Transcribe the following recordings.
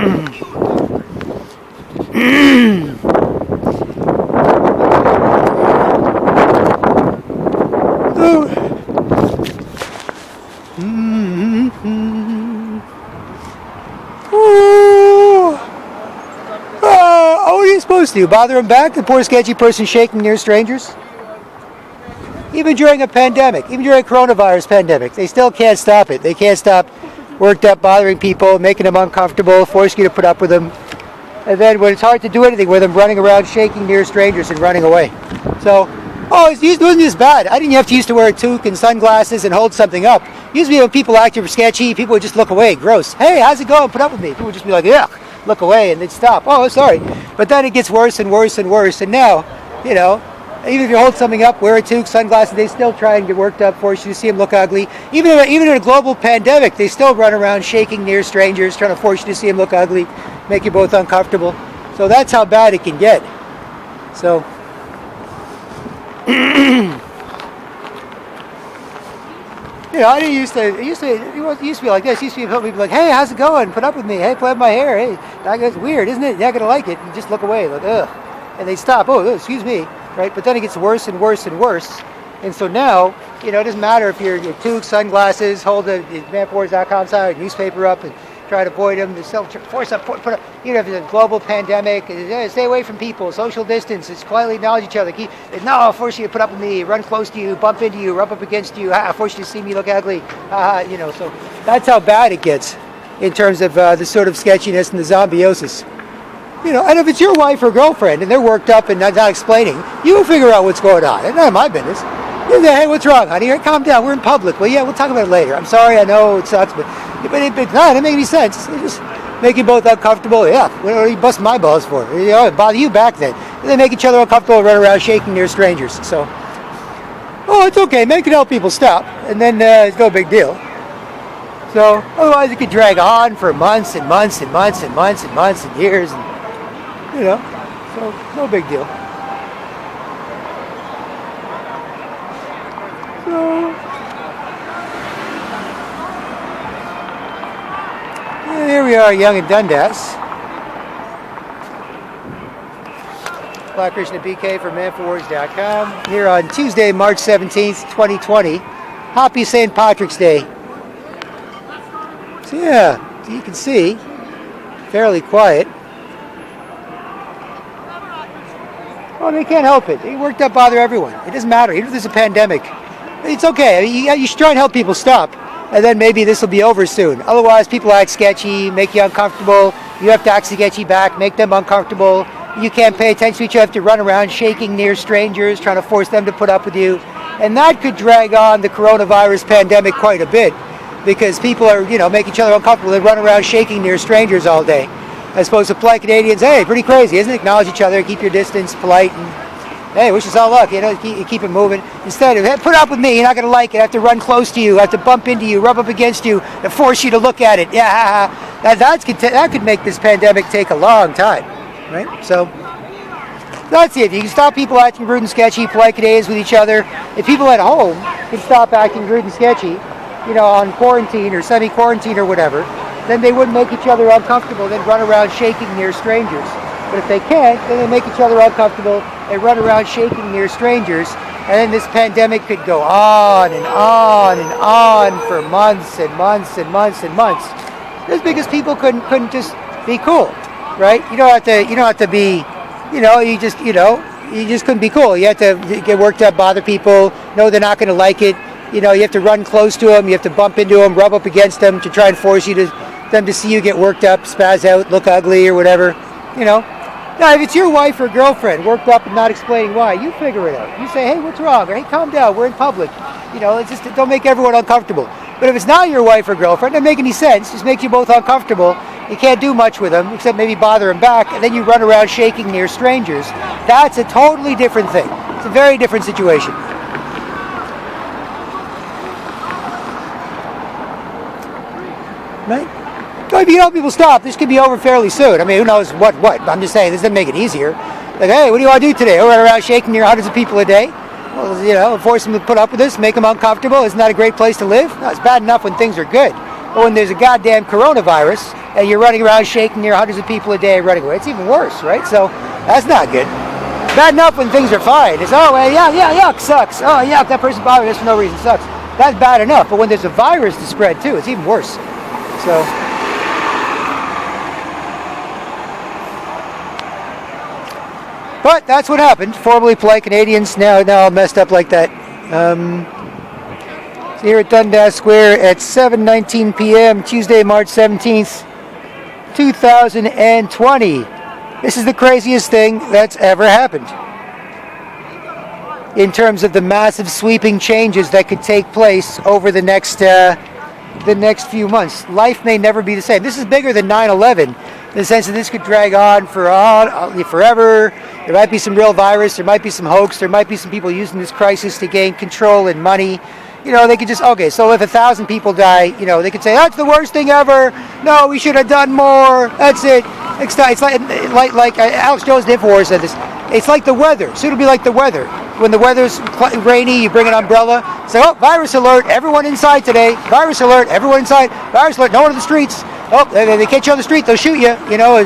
What are you supposed to do? Bother them back? The poor sketchy person shaking near strangers? Even during a pandemic, even during a coronavirus pandemic, they still can't stop it. They can't stop worked up, bothering people, making them uncomfortable, forcing you to put up with them. And then when it's hard to do anything with them, running around shaking near strangers and running away. So, it wasn't this bad. I didn't have to used to wear a toque and sunglasses and hold something up. Usually when people acted sketchy, people would just look away, gross. Hey, how's it going? Put up with me. People would just be like, yeah, look away, and they'd stop. Oh, sorry. But then it gets worse and worse and worse. And now, even if you hold something up, wear a toque, sunglasses, they still try and get worked up, force you to see them look ugly. Even in a global pandemic, they still run around shaking near strangers, trying to force you to see them look ugly, make you both uncomfortable. So that's how bad it can get. So, it used to be like this. It used to be people like, hey, how's it going? Put up with me. Hey, play with my hair. Hey, that's weird, isn't it? You're not going to like it. You just look away, like, ugh. And they stop. Oh, excuse me. Right? But then it gets worse and worse and worse. And so now, it doesn't matter if you're toque, sunglasses, hold the Manpower.com side, newspaper up, and try to avoid them. Force up, put up, if it's a global pandemic, stay away from people, social distance, just quietly acknowledge each other. I'll force you to put up with me, run close to you, bump into you, rub up against you, force you to see me look ugly. So that's how bad it gets in terms of the sort of sketchiness and the zombiosis. And if it's your wife or girlfriend and they're worked up and not explaining, you figure out what's going on. It's none of my business. You say, hey, what's wrong, honey? Calm down. We're in public. Well, yeah, we'll talk about it later. I'm sorry. I know it sucks, but it doesn't make any sense. It's just make you both uncomfortable. Yeah, what are you busting my balls for? It bother you back then. They make each other uncomfortable and run around shaking near strangers. So, it's okay. Men can help people stop, and then it's no big deal. So, otherwise it could drag on for months and months and months and months and months and years. So no big deal. So here we are, Yonge and Dundas. Black Krishna BK from Manpower.com. Here on Tuesday, March 17th, 2020. Happy St. Patrick's Day. So you can see, fairly quiet. Well, they can't help it. They worked up, bother everyone. It doesn't matter. Even if there's a pandemic, it's okay. You should try and help people stop, and then maybe this will be over soon. Otherwise, people act sketchy, make you uncomfortable. You have to act sketchy back, make them uncomfortable. You can't pay attention to each other. You have to run around shaking near strangers, trying to force them to put up with you. And that could drag on the coronavirus pandemic quite a bit, because people are, make each other uncomfortable. They run around shaking near strangers all day. As opposed to polite Canadians, hey, pretty crazy, isn't it? Acknowledge each other, keep your distance, polite, and hey, wish us all luck, keep it moving. Instead of, hey, put up with me, you're not going to like it, I have to run close to you, I have to bump into you, rub up against you, and force you to look at it. Yeah, that could make this pandemic take a long time, right? So, that's it. If you can stop people acting rude and sketchy, polite Canadians with each other, if people at home can stop acting rude and sketchy, on quarantine or semi-quarantine or whatever, then they wouldn't make each other uncomfortable, then run around shaking near strangers. But if they can't, then they make each other uncomfortable, they run around shaking near strangers, and then this pandemic could go on and on and on for months and months and months and months. Just because people couldn't just be cool, right? You don't have to be, you just couldn't be cool. You have to get worked up, bother people, know they're not going to like it. You have to run close to them, you have to bump into them, rub up against them to try and force them to see you get worked up, spaz out, look ugly or whatever. Now, if it's your wife or girlfriend worked up and not explaining why, you figure it out. You say, hey, what's wrong? Or hey, calm down, we're in public. It's just, don't make everyone uncomfortable. But if it's not your wife or girlfriend, it doesn't make any sense. It just makes you both uncomfortable. You can't do much with them except maybe bother them back, and then you run around shaking near strangers. That's a totally different thing. It's a very different situation. Right? So if you help people stop, this could be over fairly soon. I mean, who knows what? I'm just saying, this doesn't make it easier. Like, hey, what do you want to do today? Run around shaking near hundreds of people a day? Well, force them to put up with this, make them uncomfortable. Isn't that a great place to live? No, it's bad enough when things are good. But when there's a goddamn coronavirus and you're running around shaking near hundreds of people a day running away, it's even worse, right? So that's not good. Bad enough when things are fine. It's, oh, well, yuck, sucks. Oh, yuck, that person bothering us for no reason, sucks. That's bad enough. But when there's a virus to spread too, it's even worse. So, but that's what happened. Formerly polite Canadians, now messed up like that. Here at Dundas Square at 7:19 p.m. Tuesday, March 17th, 2020. This is the craziest thing that's ever happened in terms of the massive sweeping changes that could take place over the next few months. Life may never be the same. This is bigger than 9/11 in the sense that this could drag on forever. There might be some real virus. There might be some hoax. There might be some people using this crisis to gain control and money. You know, they could just, okay, so if 1,000 people die, you know, they could say, that's the worst thing ever. No, we should have done more. That's it. It's like Alex Jones in InfoWars said this. It's like the weather. So it'll be like the weather. When the weather's rainy, you bring an umbrella. Say, oh, virus alert. Everyone inside today. Virus alert. Everyone inside. Virus alert. No one in the streets. Oh, they catch you on the street. They'll shoot you. You know,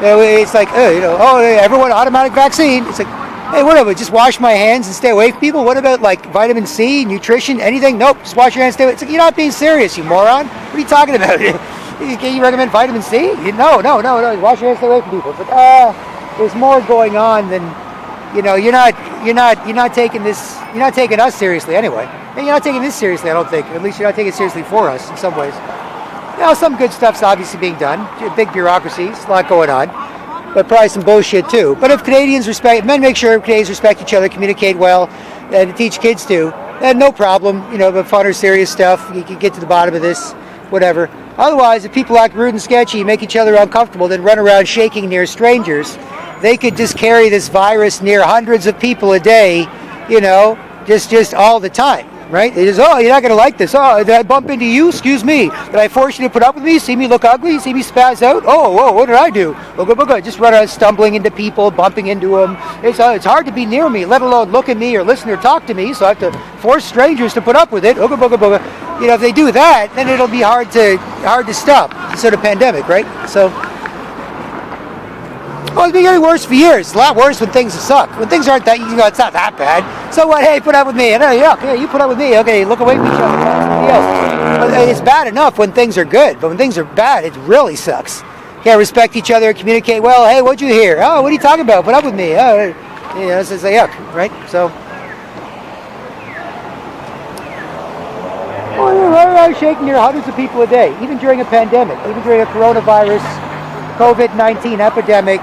it's like, everyone automatic vaccine. It's like, hey, whatever, just wash my hands and stay away from people. What about like vitamin C, nutrition, anything? Nope, just wash your hands, stay away. It's like, you're not being serious, you moron. What are you talking about? Can you recommend vitamin C? No. Wash your hands, stay away from people. But there's more going on than, you know. You're not taking this. You're not taking us seriously anyway. And you're not taking this seriously, I don't think. At least you're not taking it seriously for us in some ways. You know, some good stuff's obviously being done. Big bureaucracies, a lot going on. But probably some bullshit too. But if men make sure Canadians respect each other, communicate well, and teach kids to, then no problem. You know, but fun or serious stuff, you can get to the bottom of this, whatever. Otherwise, if people act rude and sketchy, make each other uncomfortable, then run around shaking near strangers, they could just carry this virus near hundreds of people a day, you know, just all the time. Right? They just, oh, you're not going to like this. Oh, did I bump into you? Excuse me. Did I force you to put up with me? See me look ugly? See me spaz out? Oh, whoa, what did I do? Booga. Just run around stumbling into people, bumping into them. It's hard to be near me, let alone look at me or listen or talk to me, so I have to force strangers to put up with it. Booga. You know, if they do that, then it'll be hard to stop the sort of pandemic, right? So, well, it's been getting worse for years. It's a lot worse when things suck. When things aren't that, you know, it's not that bad. So what? Hey, put up with me. And yeah, you put up with me. Okay, look away from each other. But it's bad enough when things are good, but when things are bad, it really sucks. Can't respect each other, communicate well. Hey, what'd you hear? Oh, what are you talking about? Put up with me. Oh, you know, it's like yuck, right? So, I'm shaking near hundreds of people a day, even during a pandemic, even during a coronavirus, COVID-19 epidemic.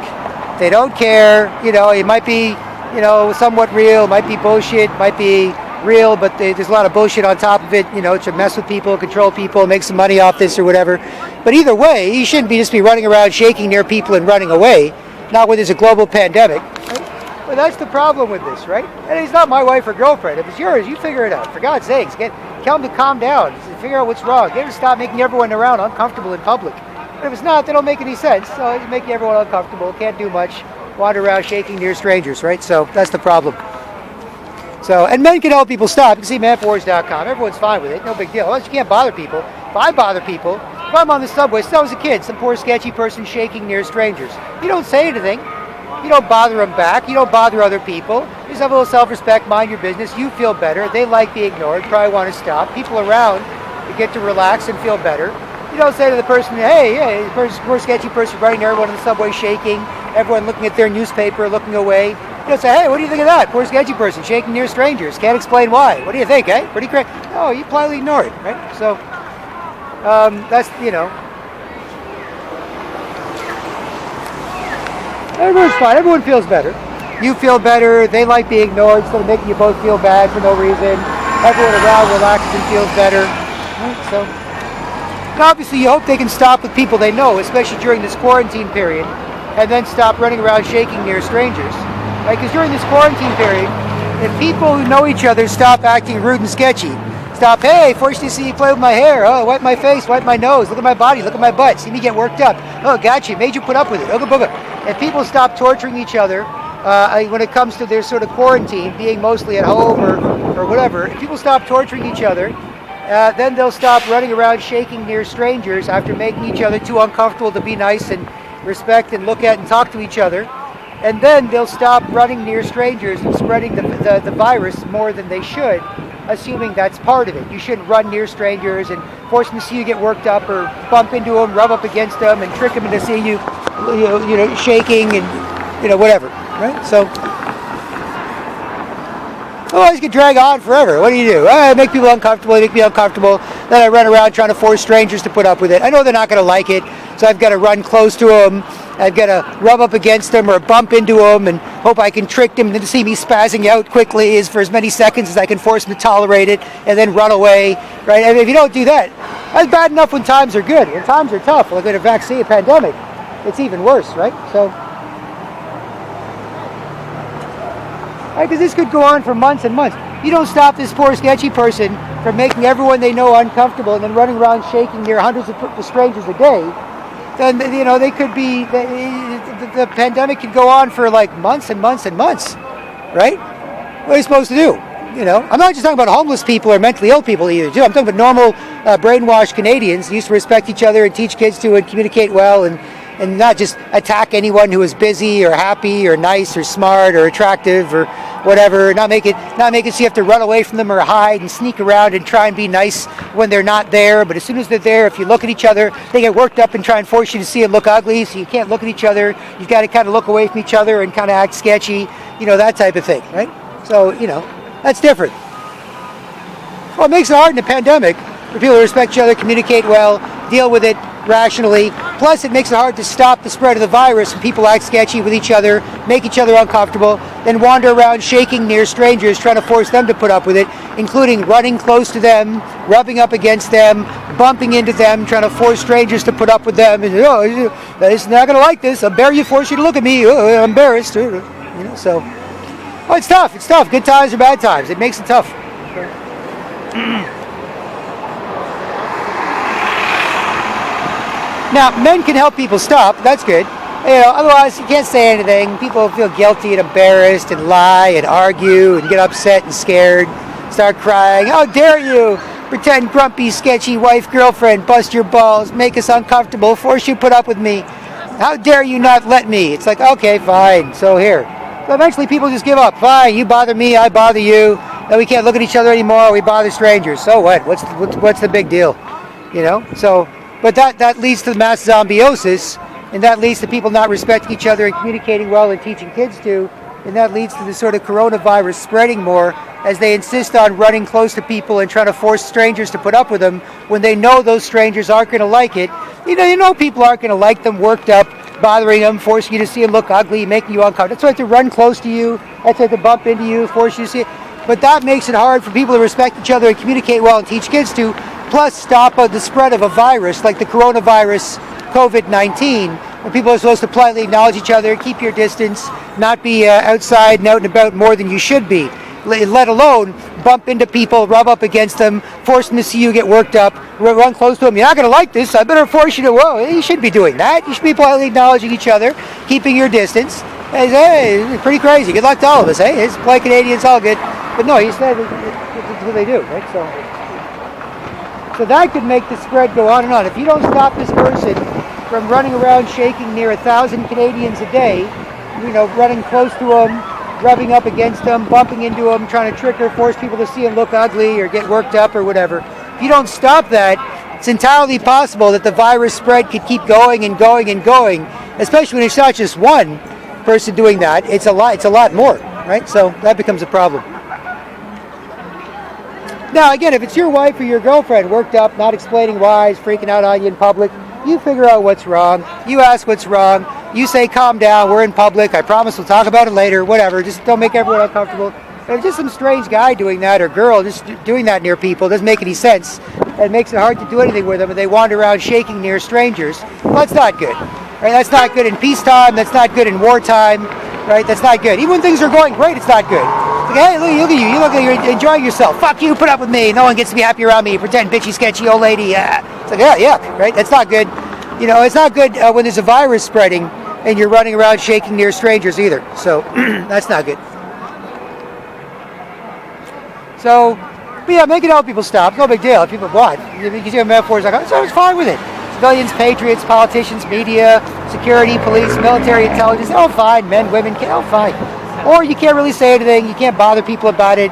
They don't care, you know, it might be, you know, somewhat real, might be bullshit, might be real, but there's a lot of bullshit on top of it, you know, to mess with people, control people, make some money off this or whatever. But either way, you shouldn't just be running around shaking near people and running away, not when there's a global pandemic. Right? But that's the problem with this, right? And it's not my wife or girlfriend. If it's yours, you figure it out. For God's sakes, tell them to calm down, figure out what's wrong. Get them to stop making everyone around uncomfortable in public. But if it's not, they don't make any sense. So it's making everyone uncomfortable. Can't do much. Wander around shaking near strangers, right? So that's the problem. So, and men can help people stop. You can see manpowers.com. Everyone's fine with it. No big deal. Unless you can't bother people. If I bother people, if I'm on the subway, since I was a kid, some poor sketchy person shaking near strangers, you don't say anything. You don't bother them back. You don't bother other people. You just have a little self-respect, mind your business. You feel better. They like being ignored, probably want to stop. People around, you get to relax and feel better. You don't say to the person, hey, poor sketchy person running there, everyone in the subway shaking, everyone looking at their newspaper, looking away. You don't say, hey, what do you think of that? Poor sketchy person shaking near strangers. Can't explain why. What do you think, eh? Pretty crazy. No, you politely ignore it, right? So, that's, you know. Everyone's fine. Everyone feels better. You feel better. They like being ignored, so they're making you both feel bad for no reason. Everyone around relaxes and feels better. Right? So, and obviously, you hope they can stop with people they know, especially during this quarantine period, and then stop running around shaking near strangers. Right? Because during this quarantine period, if people who know each other stop acting rude and sketchy, stop, hey, forced to see you play with my hair, oh, wipe my face, wipe my nose, look at my body, look at my butt, see me get worked up, oh, gotcha, made you put up with it, ooga booga. And people stop torturing each other when it comes to their sort of quarantine, being mostly at home or whatever, if people stop torturing each other, Then they'll stop running around shaking near strangers after making each other too uncomfortable to be nice and respect and look at and talk to each other. And then they'll stop running near strangers and spreading the virus more than they should, assuming that's part of it. You shouldn't run near strangers and force them to see you get worked up or bump into them, rub up against them, and trick them into seeing you, shaking and whatever, right? So otherwise you could drag on forever. What do? I make people uncomfortable, they make me uncomfortable, then I run around trying to force strangers to put up with it. I know they're not going to like it, so I've got to run close to them, I've got to rub up against them or bump into them and hope I can trick them to see me spazzing out quickly for as many seconds as I can force them to tolerate it and then run away, right? I mean, if you don't do that, that's bad enough when times are good. When times are tough, like in a pandemic, it's even worse, right? So, because this could go on for months and months. You don't stop this poor sketchy person from making everyone they know uncomfortable and then running around shaking near hundreds of strangers a day, then they could be the pandemic could go on for like months and months and months, right? What are you supposed to do? I'm not just talking about homeless people or mentally ill people either, too. I'm talking about normal brainwashed Canadians who used to respect each other and teach kids to and communicate well and not just attack anyone who is busy or happy or nice or smart or attractive or whatever. Not make it so you have to run away from them or hide and sneak around and try and be nice when they're not there. But as soon as they're there, if you look at each other, they get worked up and try and force you to see and look ugly, so you can't look at each other. You've got to kind of look away from each other and kind of act sketchy, that type of thing, right? So, that's different. Well, it makes it hard in a pandemic for people to respect each other, communicate well, deal with it rationally. Plus, it makes it hard to stop the spread of the virus when people act sketchy with each other, make each other uncomfortable, then wander around shaking near strangers, trying to force them to put up with it, including running close to them, rubbing up against them, bumping into them, trying to force strangers to put up with them. And, it's not going to like this. I'm embarrassed. You force you to look at me. I'm embarrassed. So, it's tough. It's tough. Good times or bad times. It makes it tough. Now, men can help people stop. That's good. Otherwise, you can't say anything. People feel guilty and embarrassed and lie and argue and get upset and scared, start crying. How dare you pretend grumpy, sketchy wife, girlfriend, bust your balls, make us uncomfortable, force you to put up with me. How dare you not let me? It's like, okay, fine. So here. So eventually people just give up. Fine, you bother me, I bother you. Then we can't look at each other anymore. We bother strangers. So what? What's the big deal? So... But that leads to mass zombiosis, and that leads to people not respecting each other and communicating well and teaching kids to, and that leads to the sort of coronavirus spreading more as they insist on running close to people and trying to force strangers to put up with them when they know those strangers aren't going to like it. People aren't going to like them worked up, bothering them, forcing you to see them look ugly, making you uncomfortable. That's why they have to run close to you, that's why they have to bump into you, force you to see it. But that makes it hard for people to respect each other and communicate well and teach kids to, plus stop the spread of a virus like the coronavirus, COVID-19, where people are supposed to politely acknowledge each other, keep your distance, not be outside and out and about more than you should be, let alone bump into people, rub up against them, force them to see you get worked up, run close to them. You're not going to like this, I better force you to, you shouldn't be doing that. You should be politely acknowledging each other, keeping your distance. Hey, it's pretty crazy. Good luck to all of us, hey? It's polite Canadians, all good. But no, he said that's what they do, right? So that could make the spread go on and on. If you don't stop this person from running around shaking near 1,000 Canadians a day, running close to them, rubbing up against them, bumping into them, trying to trick or force people to see them look ugly or get worked up or whatever. If you don't stop that, it's entirely possible that the virus spread could keep going and going and going, especially when it's not just one person doing that. It's a lot more, right? So that becomes a problem. Now, again, if it's your wife or your girlfriend worked up, not explaining why, is freaking out on you in public, you figure out what's wrong. You ask what's wrong. You say, calm down, we're in public. I promise we'll talk about it later, whatever. Just don't make everyone uncomfortable. If it's just some strange guy doing that or girl just doing that near people, doesn't make any sense. It makes it hard to do anything with them, and they wander around shaking near strangers. Well, that's not good. Right? That's not good in peacetime. That's not good in wartime. Right? That's not good. Even when things are going great, it's not good. It's like, hey, look at you. You look like you're enjoying yourself. Fuck you. Put up with me. No one gets to be happy around me. Pretend bitchy, sketchy old lady. It's like, yeah, right? That's not good. It's not good when there's a virus spreading and you're running around shaking near strangers either. So that's not good. So But yeah, make it help people stop. No big deal. If people want, you see metaphors like, so it's fine with it. Civilians, patriots, politicians, media, security, police, military, intelligence, they're all fine. Men, women, they're all fine. Or you can't really say anything. You can't bother people about it.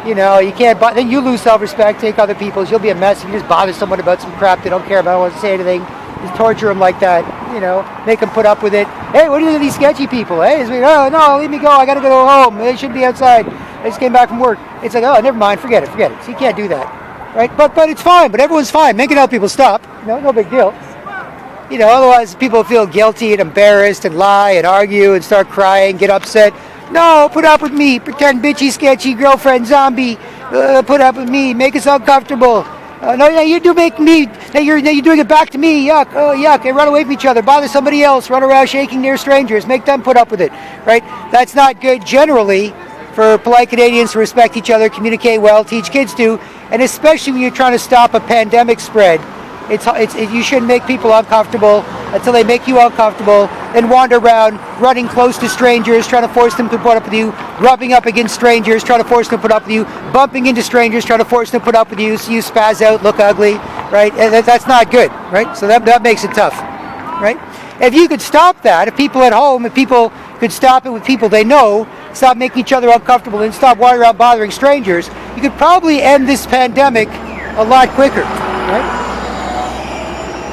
You know, you can't. Then you lose self-respect. Take other people's. You'll be a mess if you just bother someone about some crap they don't care about. Don't want to say anything. Just torture them like that. You know, make them put up with it. Hey, what do you do to these sketchy people? Hey, oh no, leave me go. I gotta go home. They shouldn't be outside. I just came back from work. It's like, oh, never mind. Forget it. So you can't do that, right? But it's fine. But everyone's fine. Make it help people stop. No big deal. You know, otherwise people feel guilty and embarrassed and lie and argue and start crying, get upset. No, put up with me, pretend bitchy, sketchy, girlfriend, zombie, put up with me, make us uncomfortable. No, you do make me, you're doing it back to me, yuck, oh yuck, and run away from each other, bother somebody else, run around shaking near strangers, make them put up with it, right? That's not good generally for polite Canadians to respect each other, communicate well, teach kids to, and especially when you're trying to stop a pandemic spread. You shouldn't make people uncomfortable until they make you uncomfortable, then wander around running close to strangers, trying to force them to put up with you, rubbing up against strangers, trying to force them to put up with you, bumping into strangers, trying to force them to put up with you, so you spaz out, look ugly, right? And that's not good, right? So that makes it tough, right? If you could stop that, if people at home, if people could stop it with people they know, stop making each other uncomfortable and stop wandering around bothering strangers, you could probably end this pandemic a lot quicker, right?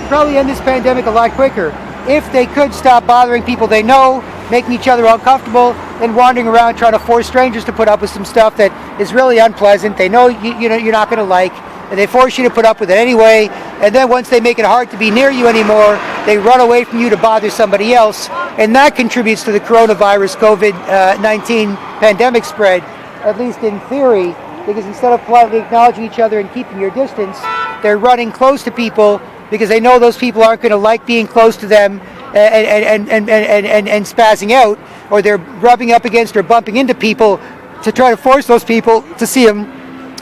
Probably end this pandemic a lot quicker if they could stop bothering people they know, making each other uncomfortable, and wandering around trying to force strangers to put up with some stuff that is really unpleasant. They know you're not going to like, and they force you to put up with it anyway. And then once they make it hard to be near you anymore, they run away from you to bother somebody else, and that contributes to the coronavirus COVID-19 pandemic spread, at least in theory, because instead of politely acknowledging each other and keeping your distance, they're running close to people because they know those people aren't going to like being close to them and spazzing out, or they're rubbing up against or bumping into people to try to force those people to see them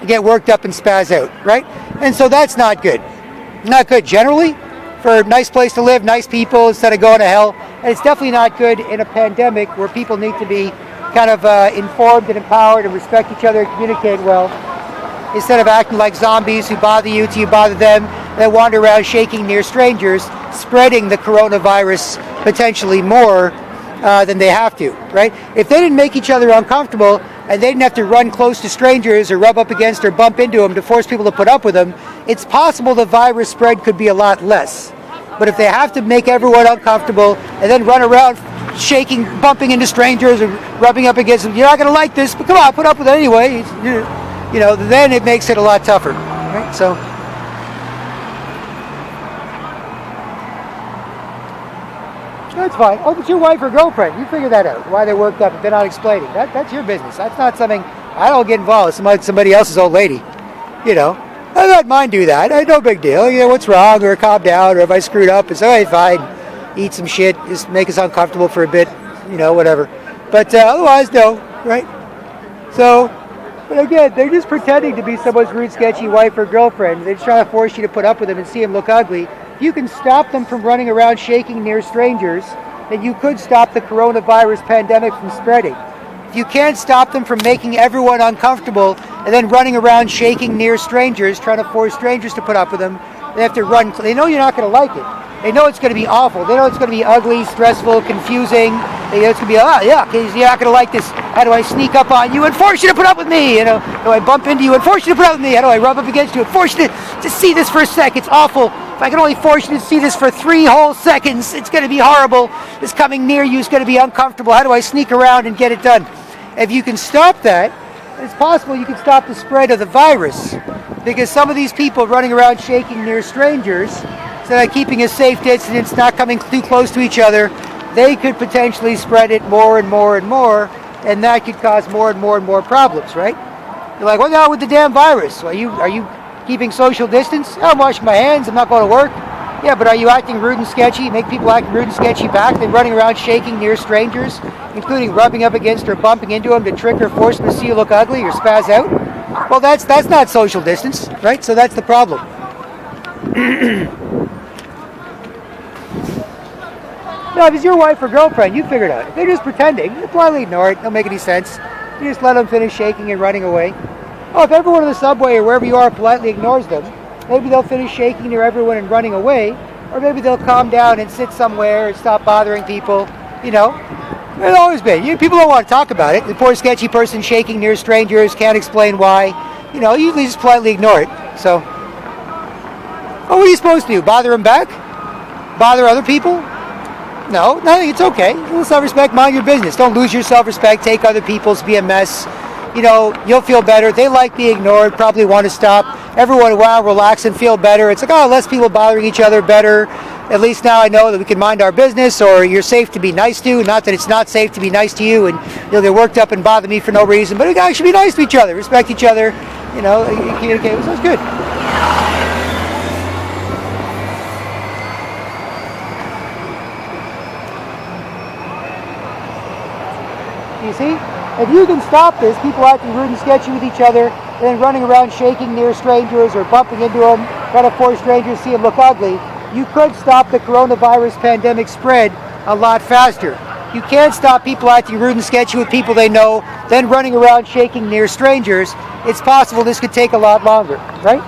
get worked up and spaz out, right? And so that's not good. Not good generally for a nice place to live, nice people, instead of going to hell. And it's definitely not good in a pandemic where people need to be kind of informed and empowered and respect each other and communicate well, instead of acting like zombies who bother you till you bother them, and then wander around shaking near strangers, spreading the coronavirus potentially more than they have to, right? If they didn't make each other uncomfortable and they didn't have to run close to strangers or rub up against or bump into them to force people to put up with them, it's possible the virus spread could be a lot less. But if they have to make everyone uncomfortable and then run around shaking, bumping into strangers or rubbing up against them, you're not going to like this, but come on, put up with it anyway. You know, then it makes it a lot tougher, right? So, that's fine. Oh, it's your wife or girlfriend. You figure that out, why they're worked up if they're not explaining. That's your business. That's not something, I don't get involved with somebody else's old lady. You know, I let mine do that. No big deal. You know, what's wrong, or calm down, or if I screwed up, it's all right, fine. Eat some shit, just make us uncomfortable for a bit, you know, whatever. But otherwise, no, right? So, but again, they're just pretending to be someone's rude, sketchy wife or girlfriend. They're just trying to force you to put up with them and see them look ugly. If you can stop them from running around shaking near strangers, then you could stop the coronavirus pandemic from spreading. If you can't stop them from making everyone uncomfortable and then running around shaking near strangers, trying to force strangers to put up with them, they have to run. They know you're not going to like it. They know it's going to be awful. They know it's going to be ugly, stressful, confusing. They know it's going to be, because you're not going to like this. How do I sneak up on you and force you to put up with me? You know, how do I bump into you and force you to put up with me? How do I rub up against you and force you to see this for a sec? It's awful. If I can only force you to see this for 3 whole seconds, it's going to be horrible. This coming near you is going to be uncomfortable. How do I sneak around and get it done? If you can stop that, it's possible you can stop the spread of the virus, because some of these people running around shaking near strangers, instead of keeping a safe distance, not coming too close to each other, they could potentially spread it more and more and more, and that could cause more and more problems, right? You're like, what now with the damn virus? Are you keeping social distance? I'm washing my hands, I'm not going to work. Yeah, but are you acting rude and sketchy? Make people act rude and sketchy back, then running around shaking near strangers, including rubbing up against or bumping into them to trick or force them to see you look ugly or spaz out? Well, that's not social distance, right? So that's the problem. No, if it's your wife or girlfriend, you figure it out. If they're just pretending, you politely ignore it, don't make any sense. You just let them finish shaking and running away. Oh, if everyone in the subway or wherever you are politely ignores them, maybe they'll finish shaking near everyone and running away, or maybe they'll calm down and sit somewhere and stop bothering people. You know, it's always been. People don't want to talk about it. The poor sketchy person shaking near strangers, can't explain why. You know, usually just politely ignore it. So, what are you supposed to do? Bother them back? Bother other people? No, nothing. It's okay. A little self-respect, mind your business. Don't lose your self-respect. Take other people's, be a mess. You know, you'll feel better. They like being ignored, probably want to stop. Everyone around relax and feel better. It's like, oh, less people bothering each other, better. At least now I know that we can mind our business, or you're safe to be nice to. Not that it's not safe to be nice to you and you'll get worked up and bother me for no reason. But we guys should be nice to each other, respect each other, you know, communicate. So it's good. You see? If you can stop this, people acting rude and sketchy with each other, and then running around shaking near strangers or bumping into them, trying to force strangers to see them look ugly, you could stop the coronavirus pandemic spread a lot faster. You can't stop people acting rude and sketchy with people they know, then running around shaking near strangers. It's possible this could take a lot longer, right?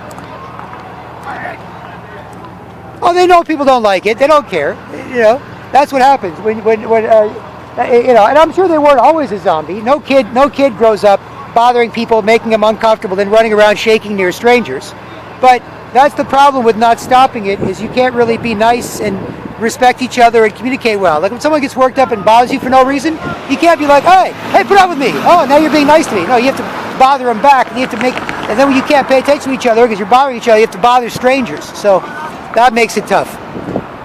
Oh, they know people don't like it. They don't care. You know, that's what happens when you know, and I'm sure they weren't always a zombie. No kid grows up bothering people, making them uncomfortable, then running around shaking near strangers. But that's the problem with not stopping it, is you can't really be nice and respect each other and communicate well. Like when someone gets worked up and bothers you for no reason, you can't be like, hey, put up with me. Oh, now you're being nice to me. No, you have to bother them back, and you have to and then when you can't pay attention to each other because you're bothering each other, you have to bother strangers. So that makes it tough,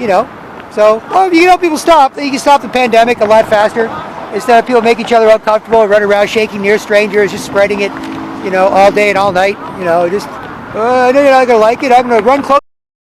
you know. So, well, if you can help people stop, then you can stop the pandemic a lot faster. Instead of people making each other uncomfortable and running around shaking near strangers, just spreading it, you know, all day and all night. You know, just, I know you're not going to like it. I'm going to run close.